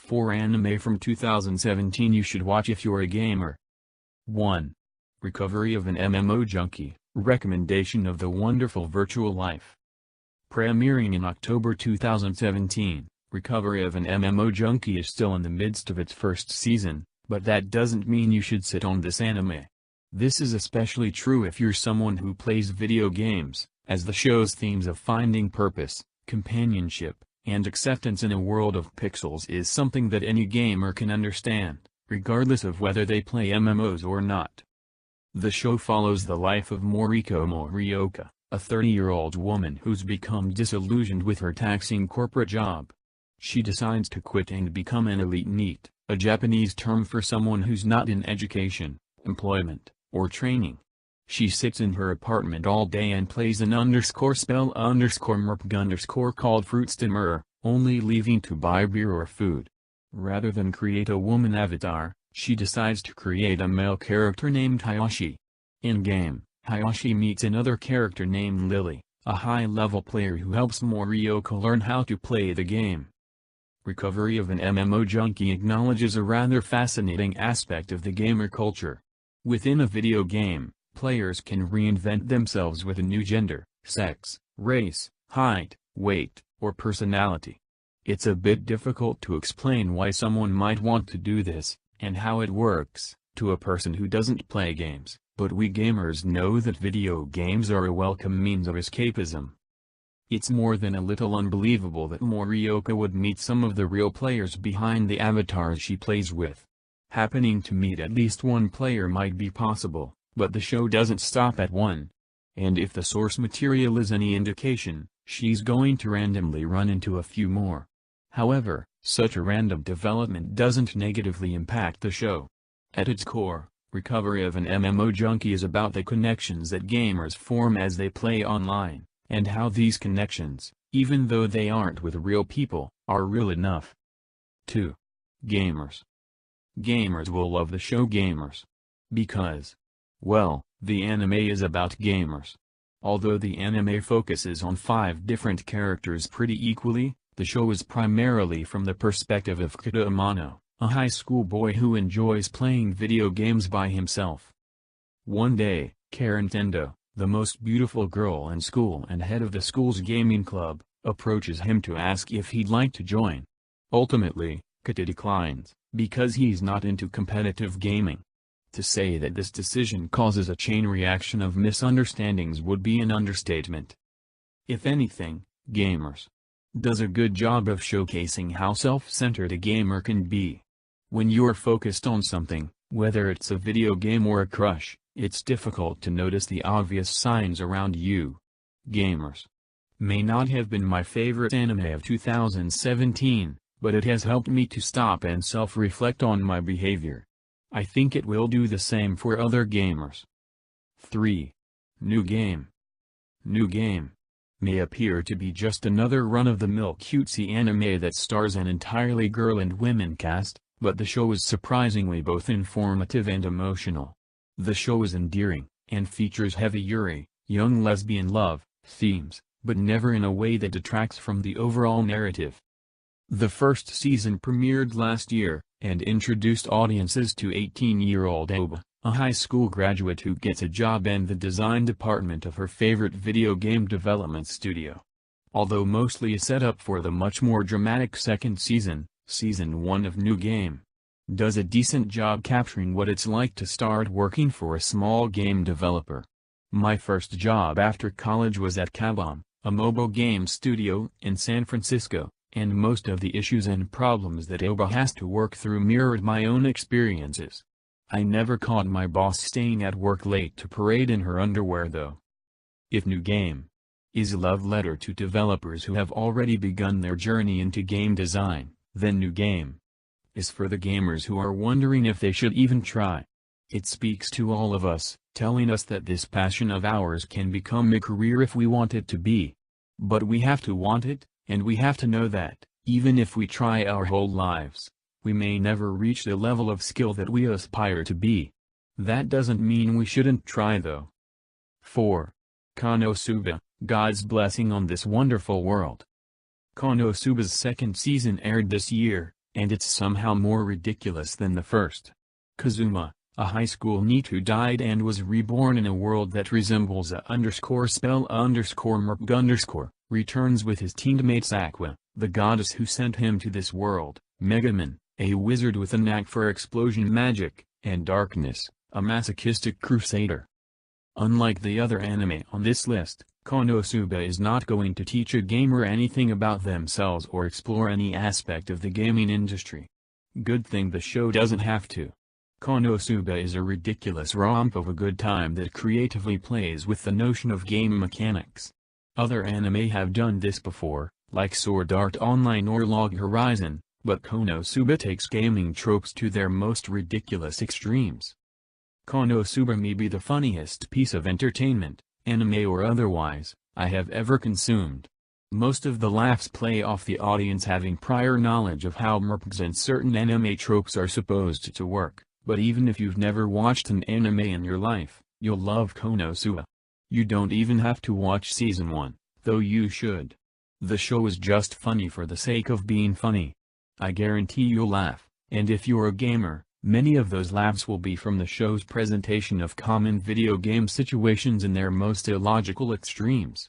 4 anime from 2017 you should watch if you're a gamer. 1. Recovery of an MMO Junkie, Recommendation of the Wonderful Virtual Life. Premiering in October 2017, Recovery of an MMO Junkie is still in the midst of its first season, but that doesn't mean you should sit on this anime. This is especially true if you're someone who plays video games, as the show's themes of finding purpose, companionship, and acceptance in a world of pixels is something that any gamer can understand, regardless of whether they play MMOs or not. The show follows the life of Moriko Morioka, a 30-year-old woman who's become disillusioned with her taxing corporate job. She decides to quit and become an elite NEET, a Japanese term for someone who's not in education, employment, or training. She sits in her apartment all day and plays an _spell_merp_ called Fruitstimmer, only leaving to buy beer or food. Rather than create a woman avatar, she decides to create a male character named Hayashi. In-game, Hayashi meets another character named Lily, a high-level player who helps Morioka learn how to play the game. Recovery of an MMO Junkie acknowledges a rather fascinating aspect of the gamer culture. Within a video game, players can reinvent themselves with a new gender, sex, race, height, weight, or personality. It's a bit difficult to explain why someone might want to do this, and how it works, to a person who doesn't play games, but we gamers know that video games are a welcome means of escapism. It's more than a little unbelievable that Morioka would meet some of the real players behind the avatars she plays with. Happening to meet at least one player might be possible, but the show doesn't stop at one. And if the source material is any indication, she's going to randomly run into a few more. However, such a random development doesn't negatively impact the show. At its core, Recovery of an MMO Junkie is about the connections that gamers form as they play online, and how these connections, even though they aren't with real people, are real enough. 2. Gamers. Gamers will love the show Gamers. Because, well, the anime is about gamers. Although the anime focuses on 5 different characters pretty equally, the show is primarily from the perspective of Kota Amano, a high school boy who enjoys playing video games by himself. One day, Karen Tendo, the most beautiful girl in school and head of the school's gaming club, approaches him to ask if he'd like to join. Ultimately, Kota declines, because he's not into competitive gaming. To say that this decision causes a chain reaction of misunderstandings would be an understatement. If anything, Gamers does a good job of showcasing how self-centered a gamer can be. When you're focused on something, whether it's a video game or a crush, it's difficult to notice the obvious signs around you. Gamers may not have been my favorite anime of 2017, but it has helped me to stop and self-reflect on my behavior. I think it will do the same for other gamers. 3. New Game. New Game may appear to be just another run-of-the-mill cutesy anime that stars an entirely girl and women cast, but the show is surprisingly both informative and emotional. The show is endearing, and features heavy yuri, young lesbian love, themes, but never in a way that detracts from the overall narrative. The first season premiered last year, and introduced audiences to 18-year-old Oba, a high school graduate who gets a job in the design department of her favorite video game development studio. Although mostly a setup for the much more dramatic second season, Season 1 of New Game does a decent job capturing what it's like to start working for a small game developer. My first job after college was at Kabam, a mobile game studio in San Francisco, and most of the issues and problems that Oba has to work through mirrored my own experiences. I never caught my boss staying at work late to parade in her underwear though. If New Game is a love letter to developers who have already begun their journey into game design, then New Game is for the gamers who are wondering if they should even try. It speaks to all of us, telling us that this passion of ours can become a career if we want it to be. But we have to want it, and we have to know that, even if we try our whole lives, we may never reach the level of skill that we aspire to be. That doesn't mean we shouldn't try though. 4. Konosuba, God's Blessing on This Wonderful World. Konosuba's second season aired this year, and it's somehow more ridiculous than the first. Kazuma, a high school NEET who died and was reborn in a world that resembles a_spell_merc_, returns with his teammate Aqua, the goddess who sent him to this world, Megaman, a wizard with a knack for explosion magic, and Darkness, a masochistic crusader. Unlike the other anime on this list, Konosuba is not going to teach a gamer anything about themselves or explore any aspect of the gaming industry. Good thing the show doesn't have to. Konosuba is a ridiculous romp of a good time that creatively plays with the notion of game mechanics. Other anime have done this before, like Sword Art Online or Log Horizon, but Konosuba takes gaming tropes to their most ridiculous extremes. Konosuba may be the funniest piece of entertainment, anime or otherwise, I have ever consumed. Most of the laughs play off the audience having prior knowledge of how mercs and certain anime tropes are supposed to work, but even if you've never watched an anime in your life, you'll love Konosuba. You don't even have to watch season 1, though you should. The show is just funny for the sake of being funny. I guarantee you'll laugh, and if you're a gamer, many of those laughs will be from the show's presentation of common video game situations in their most illogical extremes.